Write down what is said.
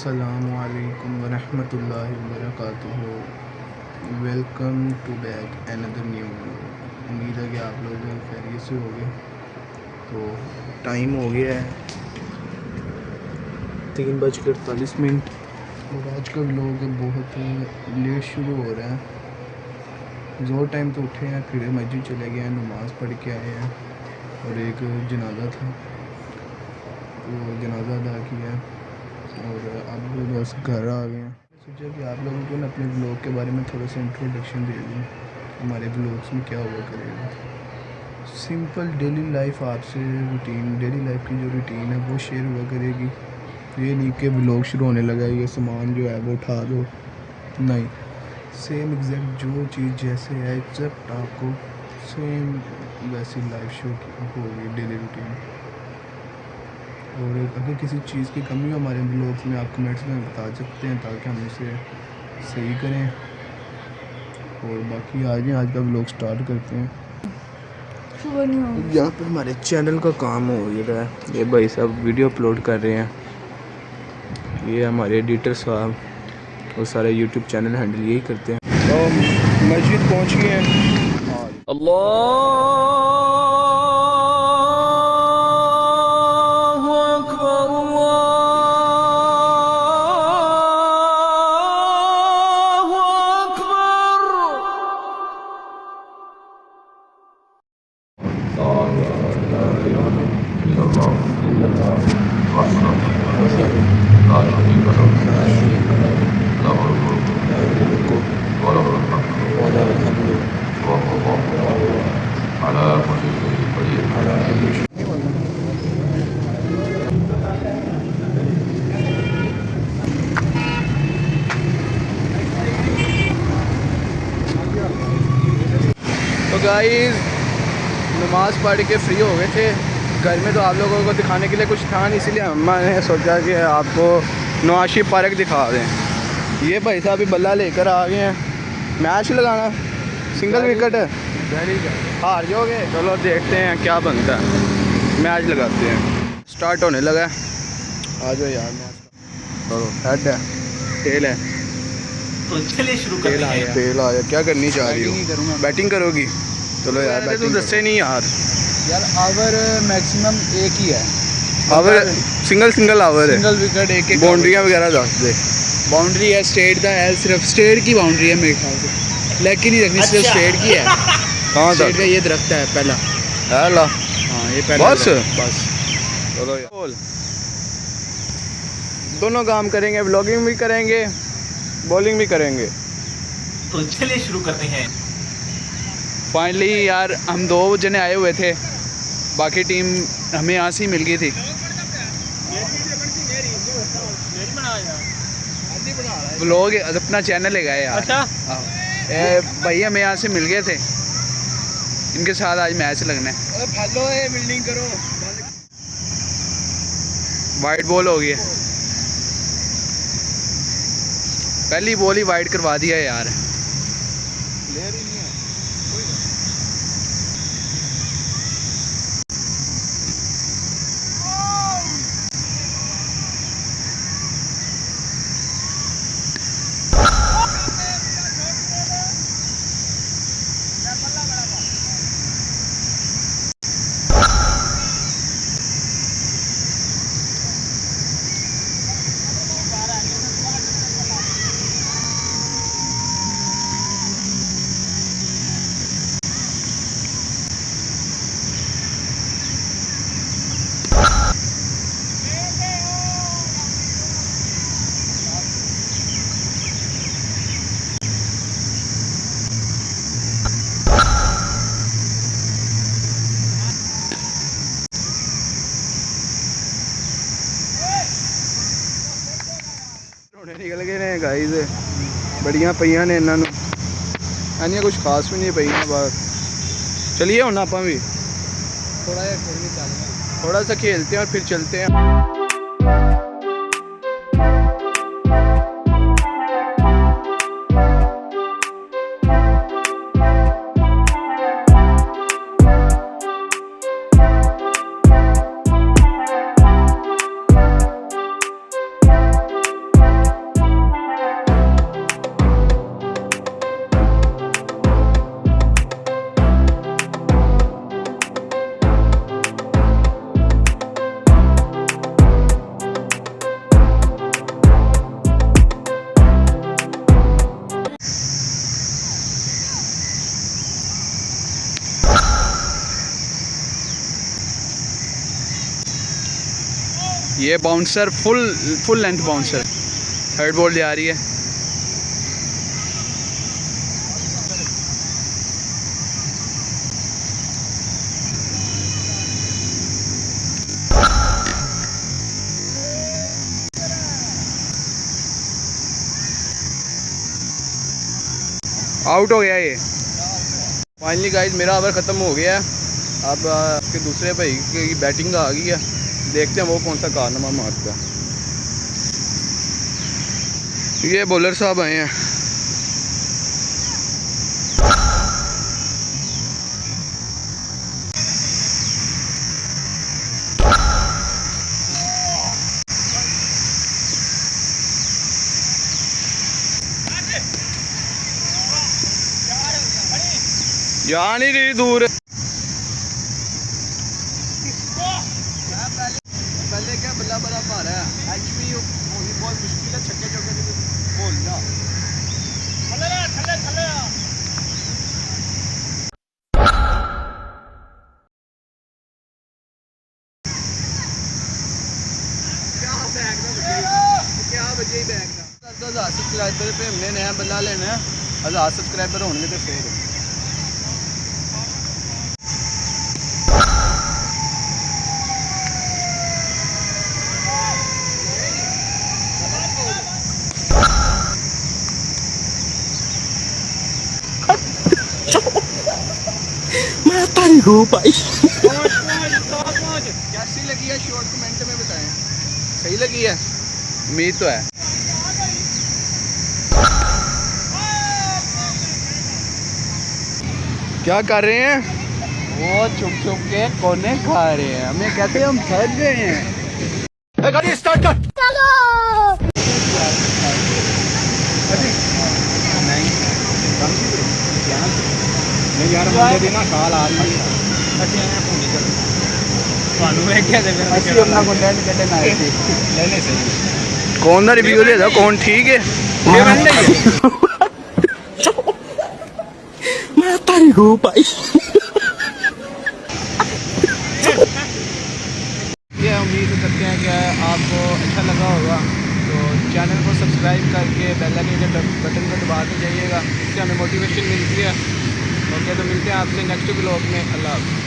अस्सलामुअलैकुम वरहमतुल्लाहि वबरकातुहू। Welcome to back another new. उम्मीद है कि आप लोग खैरियत से होंगे। तो टाइम हो गया है 3:48 और आज का व्लॉग बहुत लेट शुरू हो रहा है। ज़ोर टाइम तो उठे हैं, फिर मस्जिद चले गए हैं, नमाज़ पढ़ के आए हैं और एक जनाजा था तो जनाजा अदा किया और अब बस घर आ गए हैं। सोचा कि आप लोगों को ना अपने ब्लॉग के बारे में थोड़ा सा इंट्रोडक्शन दे दूँ, हमारे ब्लॉग्स में क्या हुआ करेगा। सिंपल डेली लाइफ आपसे रूटीन, डेली लाइफ की जो रूटीन है वो शेयर हुआ करेगी। ये नहीं कि ब्लॉग शुरू होने लगा ये सामान जो है वो उठा दो, नहीं, सेम एग्जैक्ट जो चीज़ जैसे है एग्जैक्ट आपको सेम वैसी लाइफ शो होगी डेली रूटीन। और अगर किसी चीज़ की कमी हो हमारे ब्लॉग्स में आप कमेंट्स में बता सकते हैं ताकि हम उसे सही करें। और बाकी आज का ब्लॉग स्टार्ट करते हैं। यहाँ पे हमारे चैनल का काम हो रहा है, ये भाई साहब वीडियो अपलोड कर रहे हैं, ये हमारे एडिटर साहब और सारे यूट्यूब चैनल हैंडल यही करते हैं। तो मस्जिद पहुँच गए हैं। अल्लाह तो गाइस नमाज़ पढ़ के फ्री हो गए थे। घर में तो आप लोगों को दिखाने के लिए कुछ था नहीं, इसलिए मैंने सोचा कि आपको नवाशी पार्क दिखा दें। ये भाई साहब भी बल्ला लेकर आ गए हैं। मैच लगाना, सिंगल विकेट है, हार जाओगे। चलो देखते हैं क्या बनता है, मैच लगाते हैं। स्टार्ट होने लगा है, आ जाओ यार। मैच चलो, हेड है, टेल है, तो चलिए शुरू करते हैं। टेल आया। क्या करनी चाह रही हो? बैटिंग करोगी? चलो यार बैटिंग दसे नहीं यार आवर मैक्सिमम एक ही है। आवर सिंगल आवर है, सिंगल विकेट एक बाउंड्रियाँ वगैरह दस दे। बाउंड्री है स्टेट का है, सिर्फ स्टेट की बाउंड्री है मेरे ख्याल से, लेकिन नहीं रखनी, सिर्फ स्टेट की है। कहाँ स्टेट तक का ये दरख्त है पहला। हेला हाँ ये पहला बस बस। चलो यार दोनों काम करेंगे, व्लॉगिंग भी करेंगे, बॉलिंग भी करेंगे। तो चलिए शुरू करते हैं। फाइनली यार हम 2 जने आए हुए थे, बाकी टीम हमें यहाँ से ही मिल गई थी। व्लॉग अपना चैनल है यार। अच्छा भाई हमें यहाँ से मिल गए थे, इनके साथ आज मैच लगना है। बिल्डिंग करो। वाइट बॉल हो गई है, पहली बॉल ही वाइट करवा दिया यार। निकल गए ने गाइस, बड़ियां पईयां ने इन्हां नूं, इन्हां कुछ खास भी नहीं पईयां। बस चलिए हुण आपां भी थोड़ा सा खेलते हैं और फिर चलते हैं। ये bouncer full length bouncer, third ball जा रही है। आउट हो गया ये। फाइनली गाइस मेरा ओवर ख़त्म हो गया है। अब आपके दूसरे भाई की बैटिंग आ गई है, देखते हैं वो कौन सा कारनामा मारता है। ये बॉलर साहब आए हैं। जा नहीं रही दूर। पहले क्या बल्ला बल्ला पा रहा है, एचपी होनी बहुत मुश्किल है, छक्के चौके की बोलना। क्या बजे ही बैग ना 10,000 सब्सक्राइबर पे हमने नया बल्ला लेना है। 1000 सब्सक्राइबर होने तो फिर मैं तारी रो भाई। कैसी लगी है शॉर्ट कमेंट में बताएं। सही लगी है, उम्मीद तो है। क्या कर रहे हैं वो? छुप छुप के कोने खा रहे हैं, हमें कहते हैं हम थक गए हैं। गाड़ी स्टार्ट कर। नहीं यार मुझे भी ना कॉल आ रही है। कौन सा रिव्यू दे दो, कौन ठीक है? मैं तारी रो भाई। ये उम्मीद करते हैं कि आपको अच्छा लगा होगा, तो चैनल को सब्सक्राइब करके बेल आइकन के बटन को दबा के जाइएगा, इससे हमें मोटिवेशन मिलती है। ओके, तो मिलते हैं आपसे नेक्स्ट ब्लॉग में। अल्लाह हाफ़िज़।